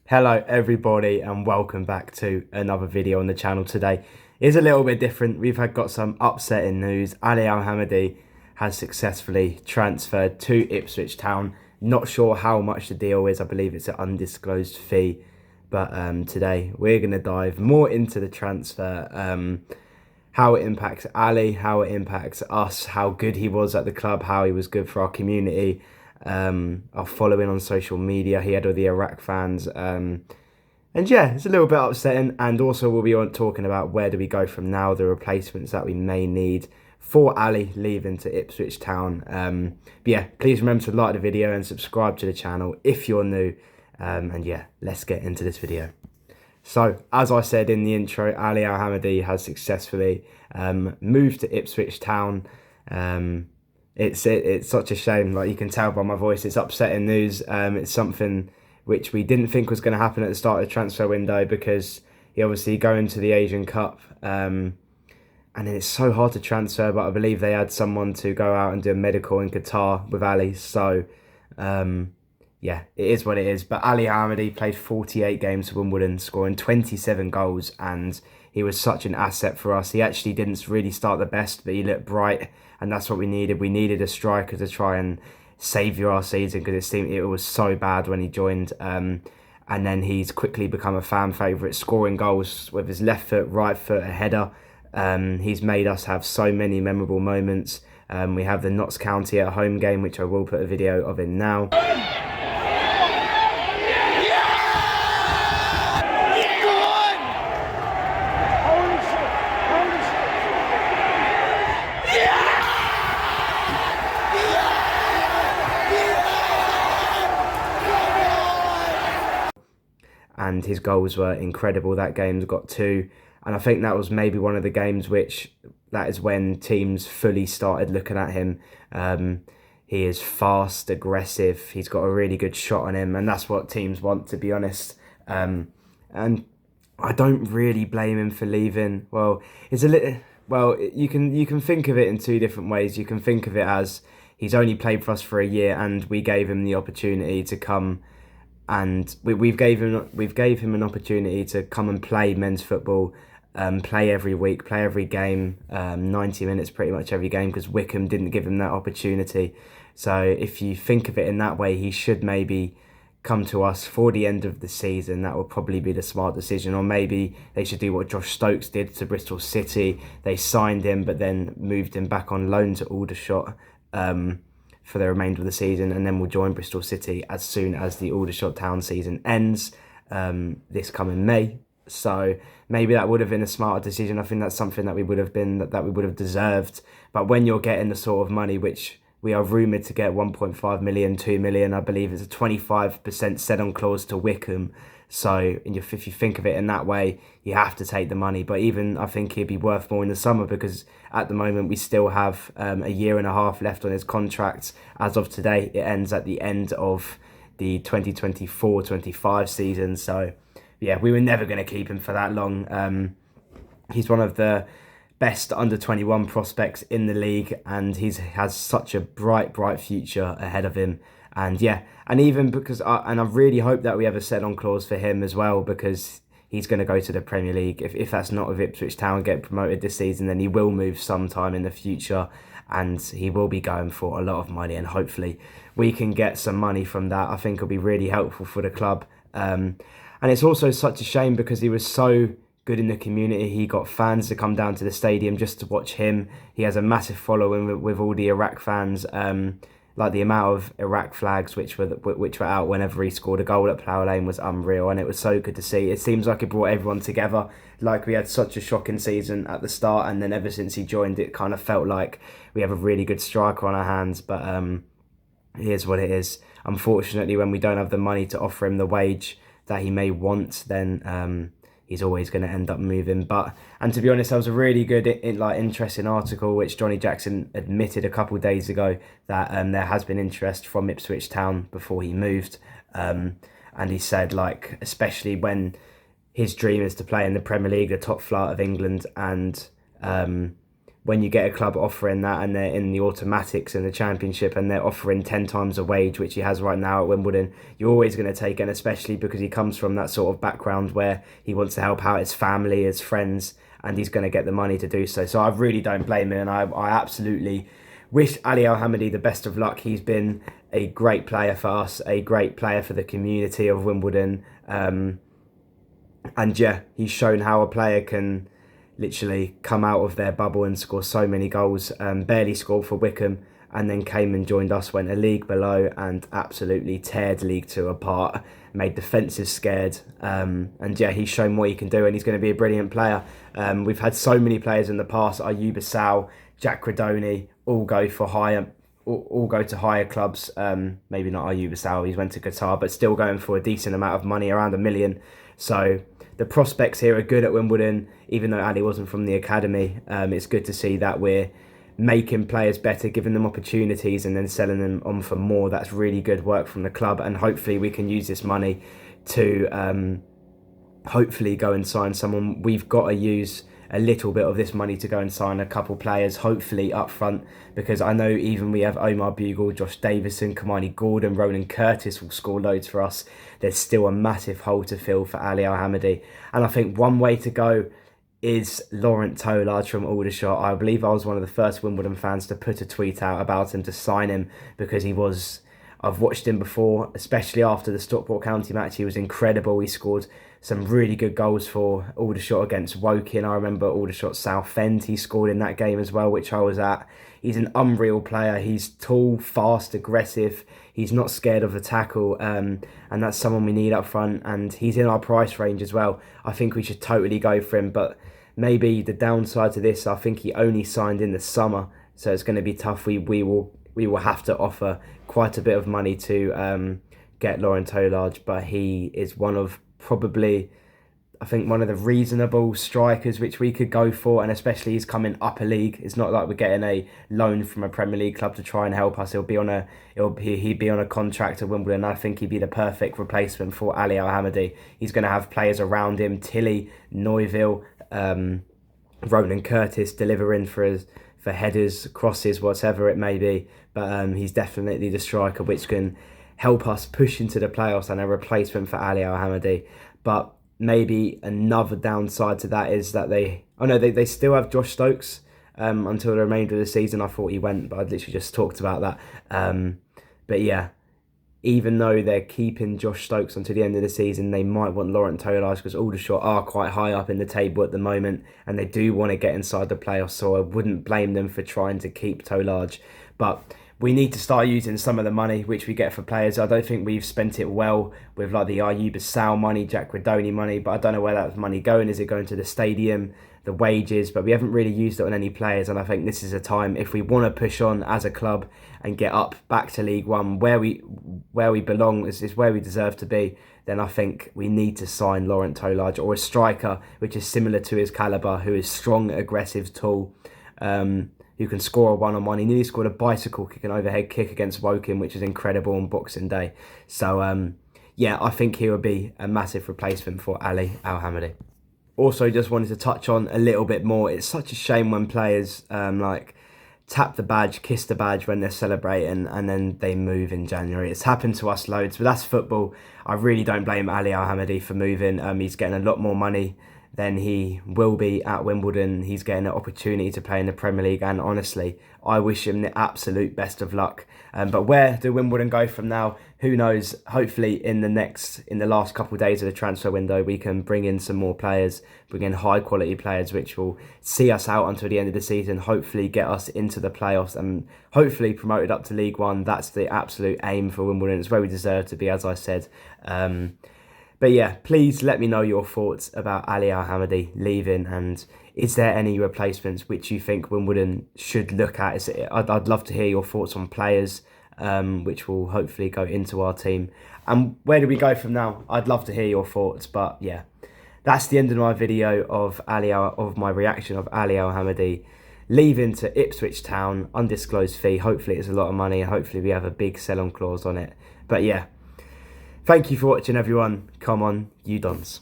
Hello everybody and welcome back to another video on the channel. Today is a little bit different. We've got some upsetting news. Ali Hamadi has successfully transferred to Ipswich Town. Not sure how much the deal is. I believe it's an undisclosed fee. But today we're going to dive more into the transfer, how it impacts Ali, how it impacts us, how good he was at the club, how he was good for our community, our following on social media. He had all the Iraq fans, and yeah, it's a little bit upsetting. And also we'll be talking about where do we go from now, the replacements that we may need for Ali leaving to Ipswich Town. But yeah, please remember to like the video and subscribe to the channel if you're new. And yeah, let's get into this video. So, as I said in the intro, Ali Hamadi has successfully moved to Ipswich Town. It's such a shame. Like you can tell by my voice, it's upsetting news. It's something which we didn't think was going to happen at the start of the transfer window, because he obviously going to the Asian Cup. And then it's so hard to transfer, but I believe they had someone to go out and do a medical in Qatar with Ali. So, yeah, it is what it is. But Ali Hamadi played 48 games for Wimbledon, scoring 27 goals, and he was such an asset for us. He actually didn't really start the best, but he looked bright, and that's what we needed. We needed a striker to try and savour our season, because it seemed it was so bad when he joined. And then he's quickly become a fan favourite, scoring goals with his left foot, right foot, a header. He's made us have so many memorable moments. We have the Notts County at home game, which I will put a video of in now. And his goals were incredible. That game's got two, and I think that was maybe one of the games which that is when teams fully started looking at him. He is fast, aggressive. He's got a really good shot on him, and that's what teams want, to be honest. And I don't really blame him for leaving. Well, it's a little. Well, you can think of it in two different ways. You can think of it as he's only played for us for a year, and we gave him the opportunity to come. And we've gave him an opportunity to come and play men's football, play every week, play every game, 90 minutes pretty much every game, because Wickham didn't give him that opportunity. So if you think of it in that way, he should maybe come to us for the end of the season. That would probably be the smart decision. Or maybe they should do what Josh Stokes did to Bristol City. They signed him, but then moved him back on loan to Aldershot for the remainder of the season, and then we'll join Bristol City as soon as the Aldershot Town season ends this coming May. So maybe that would have been a smarter decision. I think that's something that we would have deserved. But when you're getting the sort of money which we are rumoured to get, 1.5 million, 2 million, I believe it's a 25% set-on clause to Wickham. So if you think of it in that way, you have to take the money. But even I think he'd be worth more in the summer, because at the moment we still have a year and a half left on his contract. As of today, it ends at the end of the 2024-25 season. So yeah, we were never going to keep him for that long. He's one of the best under-21 prospects in the league, and he has such a bright future ahead of him. And yeah, and even because I really hope that we have a set-on clause for him as well, because he's going to go to the Premier League. If that's not with Ipswich Town, get promoted this season, then he will move sometime in the future, and he will be going for a lot of money, and hopefully we can get some money from that. I think it'll be really helpful for the club. And it's also such a shame, because he was so good in the community. He got fans to come down to the stadium just to watch him. He has a massive following with all the Iraq fans. Like the amount of Iraq flags which were out whenever he scored a goal at Plough Lane was unreal, and it was so good to see. It seems like it brought everyone together. Like we had such a shocking season at the start, and then ever since he joined, it kind of felt like we have a really good striker on our hands. But here's what it is. Unfortunately, when we don't have the money to offer him the wage that he may want, then he's always going to end up moving. And to be honest, there was a really good, interesting article which Johnny Jackson admitted a couple of days ago that there has been interest from Ipswich Town before he moved. And he said, like, especially when his dream is to play in the Premier League, the top flight of England, and when you get a club offering that and they're in the automatics in the Championship and they're offering 10 times the wage, which he has right now at Wimbledon, you're always going to take it, and especially because he comes from that sort of background where he wants to help out his family, his friends, and he's going to get the money to do so. So I really don't blame him, and I absolutely wish Ali Al-Hamadi the best of luck. He's been a great player for us, a great player for the community of Wimbledon. And yeah, he's shown how a player can literally come out of their bubble and score so many goals. Barely scored for Wickham, and then came and joined us, went a league below and absolutely teared League Two apart, made defences scared. And yeah, he's shown what he can do, and he's going to be a brilliant player. We've had so many players in the past, Ayuba Sal, Jack Credoni, all go to higher clubs. Maybe not Ayuba Sal, he's went to Qatar, but still going for a decent amount of money, around $1 million. So the prospects here are good at Wimbledon, even though Ali wasn't from the academy. It's good to see that we're making players better, giving them opportunities and then selling them on for more. That's really good work from the club, and hopefully we can use this money to hopefully go and sign someone. We've got to use a little bit of this money to go and sign a couple players, hopefully up front, because I know even we have Omar Bugle, Josh Davison, Kamani Gordon, Ronan Curtis will score loads for us. There's still a massive hole to fill for Ali Al-Hamadi, and I think one way to go is Laurent Tolaj from Aldershot. I believe I was one of the first Wimbledon fans to put a tweet out about him, to sign him, because I've watched him before, especially after the Stockport County match. He was incredible. He scored some really good goals for Aldershot against Woking. I remember Aldershot Southend, he scored in that game as well, which I was at. He's an unreal player. He's tall, fast, aggressive. He's not scared of the tackle, and that's someone we need up front, and he's in our price range as well. I think we should totally go for him, but maybe the downside to this, I think he only signed in the summer, so it's going to be tough. We will have to offer quite a bit of money to get Laurent Tolaj, but he is one of probably, I think, one of the reasonable strikers which we could go for, and especially he's coming up a league. It's not like we're getting a loan from a Premier League club to try and help us. He'd be on a contract at Wimbledon. I think he'd be the perfect replacement for Ali Al-Hamadi. He's going to have players around him, Tilly, Neuville, Ronan Curtis delivering for headers, crosses, whatever it may be. But he's definitely the striker which can help us push into the playoffs, and a replacement for Ali Al-Hamadi. But maybe another downside to that is that they still have Josh Stokes until the remainder of the season. I thought he went, but I literally just talked about that. But yeah, even though they're keeping Josh Stokes until the end of the season, they might want Laurent Tolaj, because Aldershot are quite high up in the table at the moment, and they do want to get inside the playoffs, so I wouldn't blame them for trying to keep Tolaj. But we need to start using some of the money which we get for players. I don't think we've spent it well with like the Ayuba Sal money, Jack Credoni money, but I don't know where that money going. Is it going to the stadium, the wages? But we haven't really used it on any players, and I think this is a time, if we want to push on as a club and get up back to League One, where we belong, is where we deserve to be, then I think we need to sign Laurent Tolaj, or a striker which is similar to his calibre, who is strong, aggressive, tall, who can score a one-on-one. He nearly scored a bicycle kick, an overhead kick against Woking, which is incredible on Boxing Day. So yeah, I think he would be a massive replacement for Ali Al-Hamadi. Also, just wanted to touch on a little bit more. It's such a shame when players tap the badge, kiss the badge when they're celebrating, and then they move in January. It's happened to us loads, but that's football. I really don't blame Ali Al-Hamadi for moving. He's getting a lot more money than he will be at Wimbledon. He's getting an opportunity to play in the Premier League, and honestly, I wish him the absolute best of luck. But where do Wimbledon go from now? Who knows? Hopefully in the last couple of days of the transfer window, we can bring in some more players, bring in high quality players which will see us out until the end of the season, hopefully get us into the playoffs and hopefully promoted up to League One. That's the absolute aim for Wimbledon. It's where we deserve to be, as I said. But yeah, please let me know your thoughts about Ali Al-Hamadi leaving, and is there any replacements which you think Wimbledon should look at? I'd love to hear your thoughts on players, which will hopefully go into our team. And where do we go from now? I'd love to hear your thoughts, but yeah, that's the end of my video of my reaction of Ali Al-Hamadi leaving to Ipswich Town, undisclosed fee. Hopefully it's a lot of money, and hopefully we have a big sell-on clause on it. But yeah, thank you for watching, everyone. Come on, you dons.